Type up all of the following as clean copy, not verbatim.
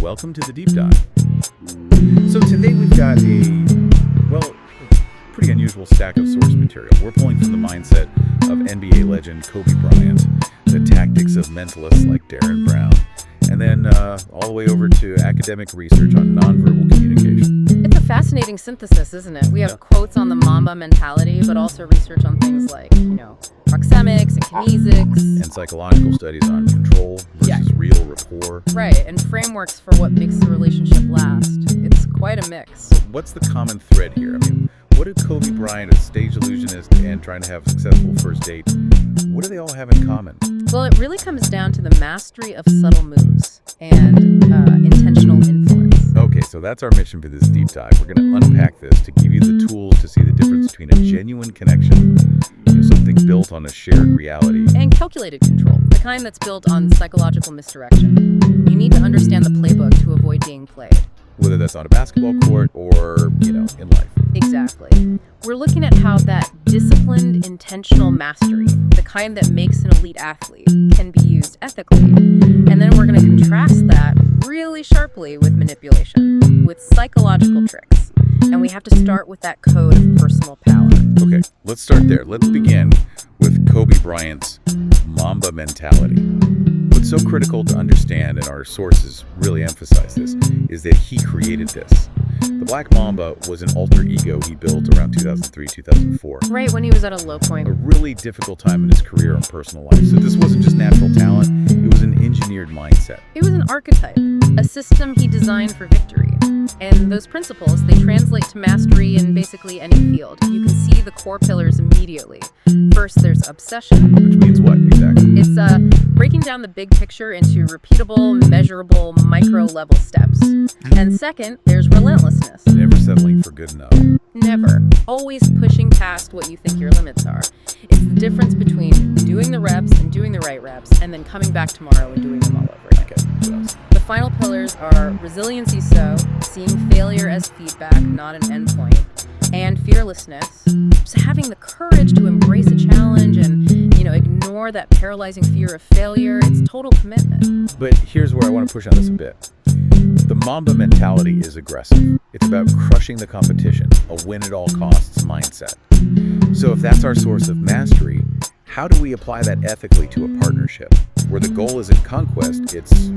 welcome to the Deep Dive. So today we've got a pretty unusual stack of source material. We're pulling from the mindset of NBA legend Kobe Bryant, the tactics of mentalists like Darren Brown, and then all the way over to academic research on nonverbal communication. It's a fascinating synthesis, isn't it? We have quotes on the Mamba mentality, but also research on things like, proxemics and kinesics. And psychological studies on control versus real rapport. Right, and frameworks for what makes the relationship last. It's quite a mix. What's the common thread here? What do Kobe Bryant, a stage illusionist, and trying to have a successful first date, what do they all have in common? Well, it really comes down to the mastery of subtle moves and intentional influence. Okay, so that's our mission for this deep dive. We're going to unpack this to give you the tools to see the difference between a genuine connection, something built on a shared reality, and calculated control, the kind that's built on psychological misdirection. You need to understand the playbook to avoid being played. Whether that's on a basketball court or, in life. Exactly. We're looking at how that disciplined, intentional mastery, the kind that makes an elite athlete, can be used ethically. And then we're going to contrast that really sharply with manipulation, with psychological tricks. And we have to start with that code of personal power. Okay, let's start there. Let's begin with Kobe Bryant's Mamba mentality. What's so critical to understand, and our sources really emphasize this, is that he created this. The Black Mamba was an alter ego he built around 2003, 2004. Right, when he was at a low point. A really difficult time in his career and personal life. So this wasn't just natural talent, it was an engineered mindset. It was an archetype, a system he designed for victory. And those principles, they translate to mastery in basically any field. You can see the core pillars immediately. First, there's obsession. Which means what, exactly? It's breaking down the big picture into repeatable, measurable, micro-level steps. And second, there's relentlessness. Never settling for good enough. Never. Always pushing past what you think your limits are. It's the difference between doing the reps and doing the right reps, and then coming back tomorrow and doing them all over again. Okay, what else? The final pillars are resiliency, seeing failure as feedback, not an endpoint, and fearlessness. So having the courage to embrace a challenge and, ignore that paralyzing fear of failure, it's total commitment. But here's where I want to push on this a bit. The Mamba mentality is aggressive. It's about crushing the competition, a win-at-all-costs mindset. So if that's our source of mastery, how do we apply that ethically to a partnership, where the goal isn't conquest, it's,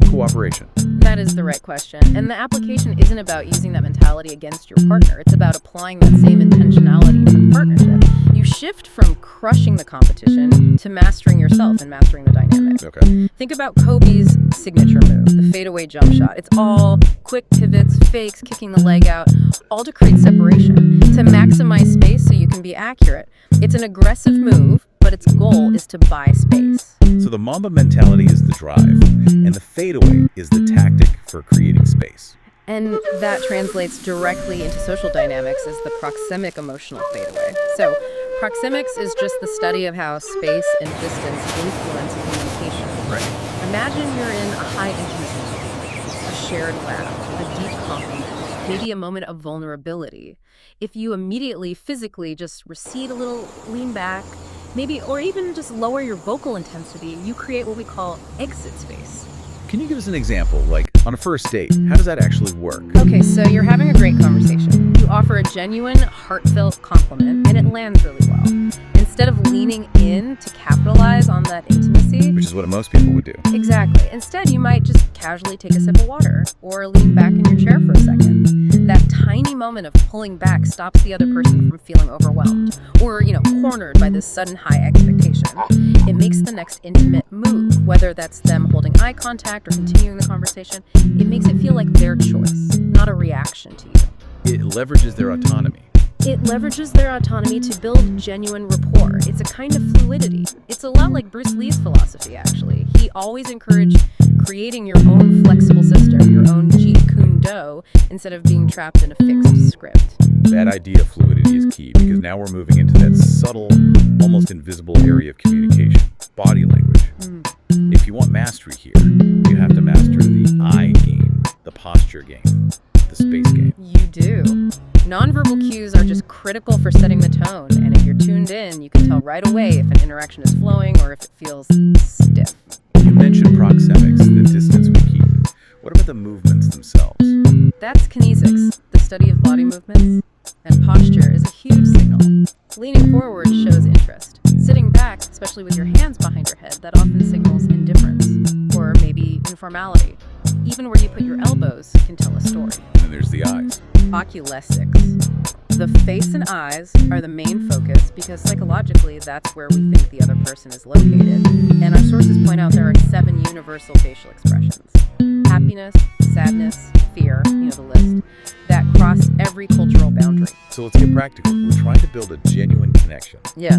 cooperation? That is the right question. And the application isn't about using that mentality against your partner. It's about applying that same intentionality to the partnership. You shift from crushing the competition to mastering yourself and mastering the dynamic. Okay. Think about Kobe's signature move, the fadeaway jump shot. It's all quick pivots, fakes, kicking the leg out, all to create separation, to maximize space so you can be accurate. It's an aggressive move, but its goal is to buy space. So the Mamba mentality is the drive, and the fadeaway is the tactic for creating space. And that translates directly into social dynamics as the proxemic emotional fadeaway. So proxemics is just the study of how space and distance influence communication. Right. Imagine you're in a high intimacy moment, a shared laugh, a deep compliment, maybe a moment of vulnerability. If you immediately physically just recede a little, lean back, maybe, or even just lower your vocal intensity, you create what we call exit space. Can you give us an example, like on a first date? How does that actually work? Okay, so you're having a great conversation. You offer a genuine, heartfelt compliment, and it lands really well. Instead of leaning in to capitalize on that intimacy, Which is what most people would do. Exactly. Instead, you might just casually take a sip of water or lean back in your chair for a second. That tiny moment of pulling back stops the other person from feeling overwhelmed or, cornered by this sudden high expectation. It makes the next intimate move, whether that's them holding eye contact or continuing the conversation. It makes it feel like their choice, not a reaction to you. It leverages their autonomy. It leverages their autonomy to build genuine rapport. It's a kind of fluidity. It's a lot like Bruce Lee's philosophy, actually. He always encouraged creating your own flexible system, your own Jeet Kune Do, instead of being trapped in a fixed script. That idea of fluidity is key, because now we're moving into that subtle, almost invisible area of communication, body language. If you want mastery here, you have to master the eye game, the posture game, the space game. You do. Nonverbal cues are just critical for setting the tone, and if you're tuned in, you can tell right away if an interaction is flowing or if it feels stiff. You mentioned proxemics, the distance we keep. What about are the movements themselves? That's kinesics, the study of body movements. And posture is a huge signal. Leaning forward shows interest. Sitting back, especially with your hands behind your head, that often signals indifference, or maybe informality. Even where you put your elbows can tell a story. And then there's the eyes. Oculesics. The face and eyes are the main focus because psychologically that's where we think the other person is located. And our sources point out there are 7 universal facial expressions. Happiness, sadness, fear, the list, that cross every cultural boundary. So let's get practical. We're trying to build a genuine connection. Yeah.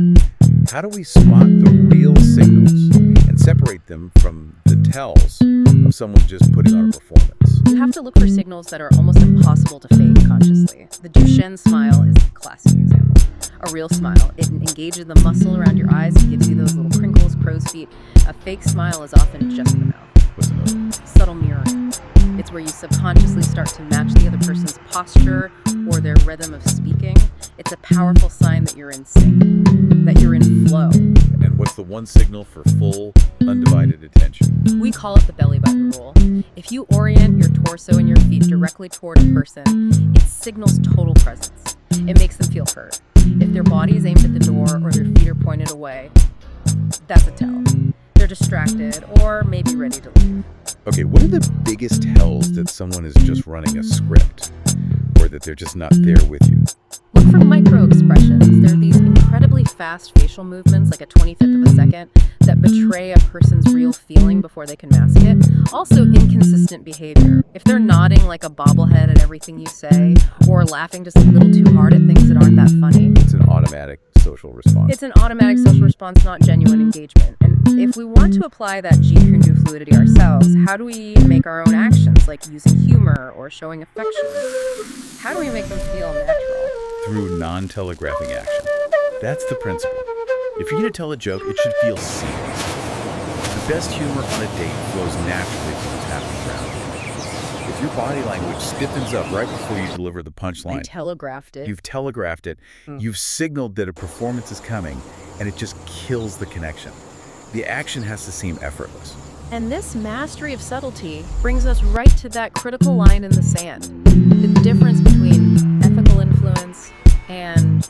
How do we spot the real signals and separate them from the tells of someone just putting on a performance? You have to look for signals that are almost impossible to fake consciously. The Duchenne smile is a classic example. A real smile, it engages the muscle around your eyes and gives you those little crinkles, crow's feet. A fake smile is often just the mouth. What's another one? Subtle mirroring. It's where you subconsciously start to match the other person's posture or their rhythm of speaking. It's a powerful sign that you're in sync, that you're in flow. And what's the one signal for full, undivided attention? We call it the belly button rule. If you orient your torso and your feet directly toward a person, it signals total presence. It makes them feel heard. If their body is aimed at the door or their feet are pointed away, that's a tell. They're distracted or maybe ready to leave. Okay, what are the biggest tells that someone is just running a script or that they're just not there with you? Look for micro expressions. They're these incredibly fast facial movements, like a 25th of a second, that betray a person's real feeling before they can mask it. Also, inconsistent behavior. If they're nodding like a bobblehead at everything you say, or laughing just a little too hard at things that aren't that funny. It's an automatic social response. It's an automatic social response, not genuine engagement. And if we want to apply that Jeet Kune Do fluidity ourselves, how do we make our own actions, like using humor or showing affection? How do we make them feel natural? Through non-telegraphing action. That's the principle. If you're going to tell a joke, it should feel seamless. The best humor on a date flows naturally from what's happening around you. If your body language stiffens up right before you deliver the punchline, I telegraphed it. You've telegraphed it. You've signaled that a performance is coming, and it just kills the connection. The action has to seem effortless. And this mastery of subtlety brings us right to that critical line in the sand. The difference between ethical influence and,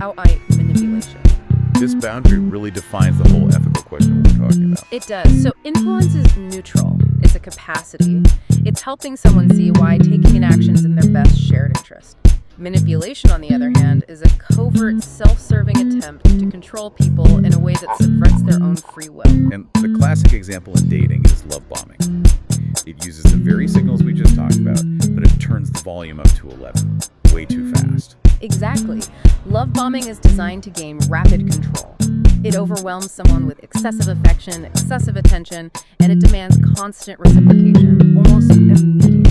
outright manipulation. This boundary really defines the whole ethical question we're talking about. It does. So influence is neutral. It's a capacity. It's helping someone see why taking an action is in their best shared interest. Manipulation, on the other hand, is a covert, self-serving attempt to control people in a way that subverts their own free will. And the classic example in dating is love bombing. It uses the very signals we just talked about, but it turns the volume up to 11, way too fast. Exactly. Love bombing is designed to gain rapid control. It overwhelms someone with excessive affection, excessive attention, and it demands constant reciprocation, almost immediately.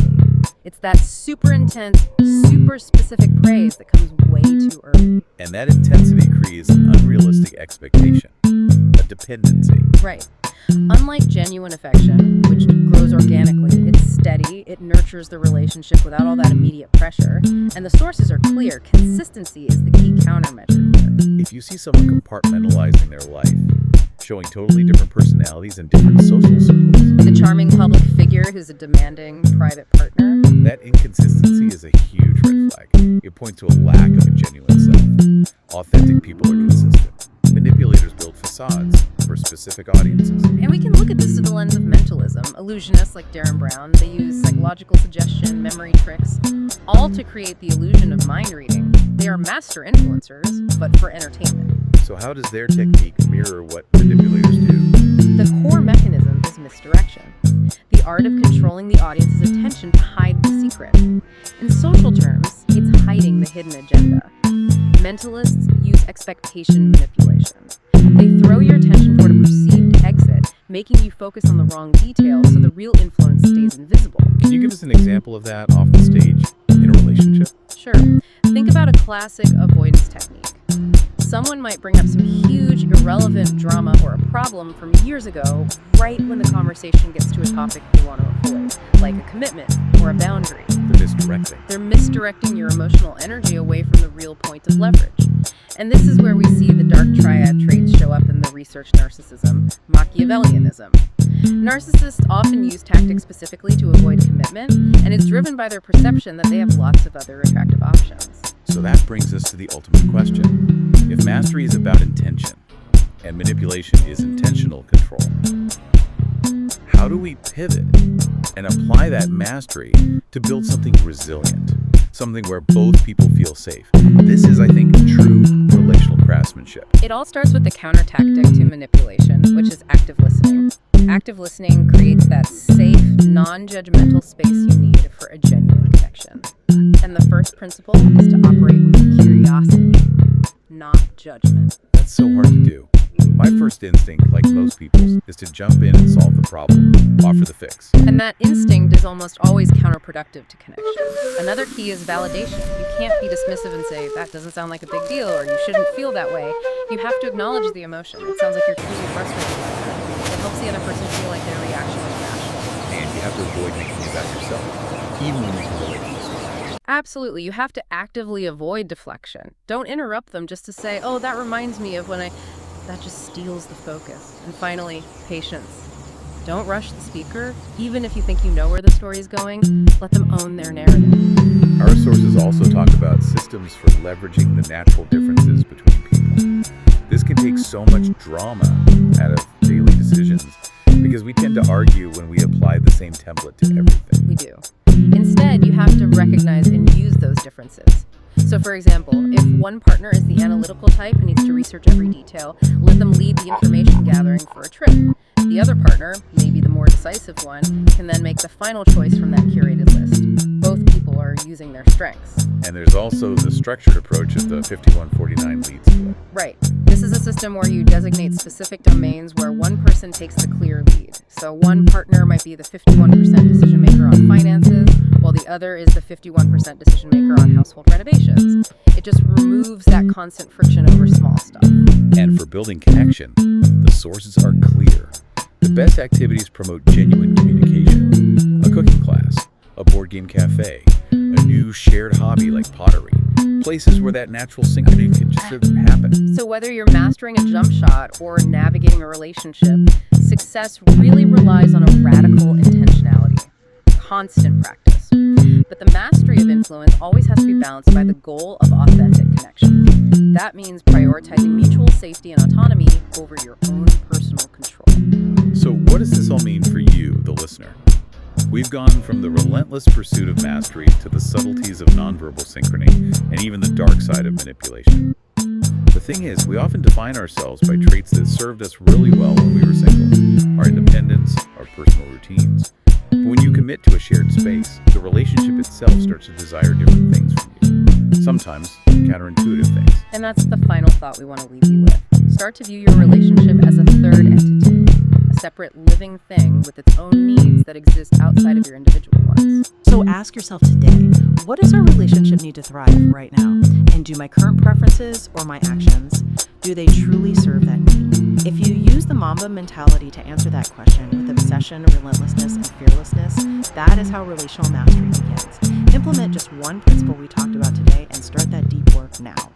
It's that super intense, super specific praise that comes way too early. And that intensity creates an unrealistic expectation, a dependency. Right. Unlike genuine affection, which grows organically, it's steady, it nurtures the relationship without all that immediate pressure, and the sources are clear. Consistency is the key countermeasure here. If you see someone compartmentalizing their life, showing totally different personalities and different social circles, The charming public figure who's a demanding private partner, that inconsistency is a huge red flag. It points to a lack of a genuine self. Authentic people are consistent. Manipulators build facades for specific audiences. and we can look at this through the lens of mentalism. Illusionists like Darren Brown, they use psychological suggestion, memory tricks, all to create the illusion of mind reading. They are master influencers, but for entertainment. So how does their technique mirror what manipulators do? The core mechanism is misdirection, the art of controlling the audience's attention to hide the secret. In social terms, it's hiding the hidden agenda. Mentalists use expectation manipulation. They throw your attention toward a perceived exit, making you focus on the wrong details so the real influence stays invisible. Can you give us an example of that off the stage in a relationship? Sure. Think about a classic avoidance technique. Someone might bring up some huge, irrelevant drama or a problem from years ago, right when the conversation gets to a topic you want to avoid, like a commitment or a boundary. They're misdirecting. They're misdirecting your emotional energy away from the real point of leverage. And this is where we see the dark triad traits show up in the research narcissism, Machiavellianism. Narcissists often use tactics specifically to avoid commitment, and it's driven by their perception that they have lots of other attractive options. So that brings us to the ultimate question. If mastery is about intention, and manipulation is intentional control, how do we pivot and apply that mastery to build something resilient, something where both people feel safe? This is, I think, true relational craftsmanship. It all starts with the counter tactic to manipulation, which is active listening. Active listening creates that safe, non-judgmental space you need for a genuine connection. And the first principle is to operate with curiosity, not judgment. That's so hard to do. My first instinct, like most people's, is to jump in and solve the problem, offer the fix. And that instinct is almost always counterproductive to connection. Another key is validation. You can't be dismissive and say, that doesn't sound like a big deal, or you shouldn't feel that way. You have to acknowledge the emotion. It sounds like you're truly frustrated by that. It helps the other person feel like their reaction is rational. And you have to avoid making it about yourself, even when you can relate to yourself. Absolutely. You have to actively avoid deflection. Don't interrupt them just to say, oh, that reminds me of when I... That just steals the focus. And finally, patience. Don't rush the speaker. Even if you think you know where the story is going, let them own their narrative. Our sources also talk about systems for leveraging the natural differences between people. This can take so much drama out of daily decisions because we tend to argue when we apply the same template to everything. We do. Instead, you have to recognize and use those differences. So for example, if one partner is the analytical type and needs to research every detail, let them lead the information gathering for a trip. The other partner, maybe the more decisive one, can then make the final choice from that curated list. Both people are using their strengths. And there's also the structured approach of the 51-49 lead split. Right. This is a system where you designate specific domains where one person takes the clear lead. So one partner might be the 51% decision maker on finances, while the other is the 51% decision maker on household renovations. It just removes that constant friction over small stuff. And for building connection, the sources are clear. The best activities promote genuine communication. A cooking class, a board game cafe, a new shared hobby like pottery, places where that natural synchrony can just sort of happen. So whether you're mastering a jump shot or navigating a relationship, success really relies on a radical intentionality, constant practice. But the mastery of influence always has to be balanced by the goal of authentic connection. That means prioritizing mutual safety and autonomy over your own personal control. So what does this all mean for you, the listener? We've gone from the relentless pursuit of mastery to the subtleties of nonverbal synchrony and even the dark side of manipulation. The thing is, we often define ourselves by traits that served us really well when we were single, our independence, our personal routines. But when you commit to a shared space, the relationship itself starts to desire different things from you, sometimes counterintuitive things. And that's the final thought we want to leave you with. Start to view your relationship as a third entity, a separate living thing with its own needs that exist outside of your individual ones. So ask yourself today, what does our relationship need to thrive right now? And do my current preferences or my actions, do they truly serve that need? If you use the Mamba mentality to answer that question with obsession, relentlessness, and fearlessness, that is how relational mastery begins. Implement just one principle we talked about today and start that deep work now.